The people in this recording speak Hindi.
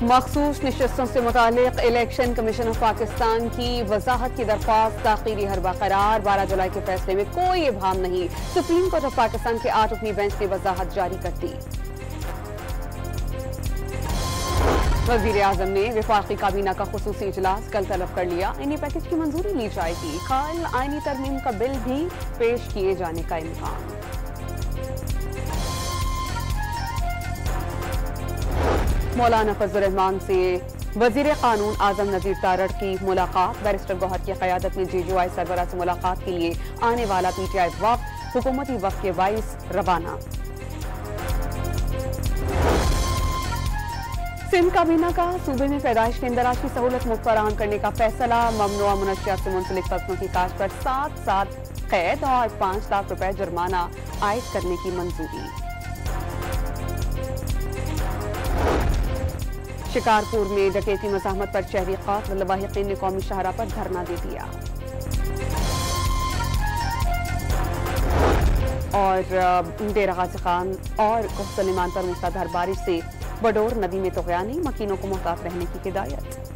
मखसूस नशस्तों से मुतालिक इलेक्शन कमीशन ऑफ पाकिस्तान की वजाहत की दरख्वास्त ताखीरी हरबा करार। 12 जुलाई के फैसले में कोई इबहम नहीं। सुप्रीम कोर्ट ऑफ पाकिस्तान के 8 रुकनी बेंच ने वजाहत जारी कर दी। वजीर आजम ने वफाकी काबीना का खुसूसी इजलास कल तलब कर लिया। इन्हीं पैकेज की मंजूरी ली जाएगी। कल आईनी तरमीम का बिल भी पेश किए जाने का इम्कान। मौलाना फजल रहमान से वजीर कानून आजम नजीर तारड़ की मुलाकात। बैरिस्टर गौहर की क़यादत में JJOI सरबराह से मुलाकात के लिए आने वाला PTI वफ्द हुकूमती वफ्द के बाइस रवाना। सिंध काबीना का सूबे में पैदाइश के इंदराज की सहूलत मुफ्त फराहम करने का फैसला। ममनुआ मुनशियात से मुंसलिक फसलों की काश्त पर 7 साल कैद और 5 लाख रुपए जुर्माना आयद करने की मंजूरी। शिकारपुर में डकैती मज़ाहमत पर शहरी क़ातल लवाहिकीन ने कौमी शाहरा पर धरना दे दिया। और डेरा गाजी खान और कोह सलीमान पर मूसलाधार बारिश से बडोर नदी में तुग़यानी। मकीनों को मुहतात रहने की हिदायत।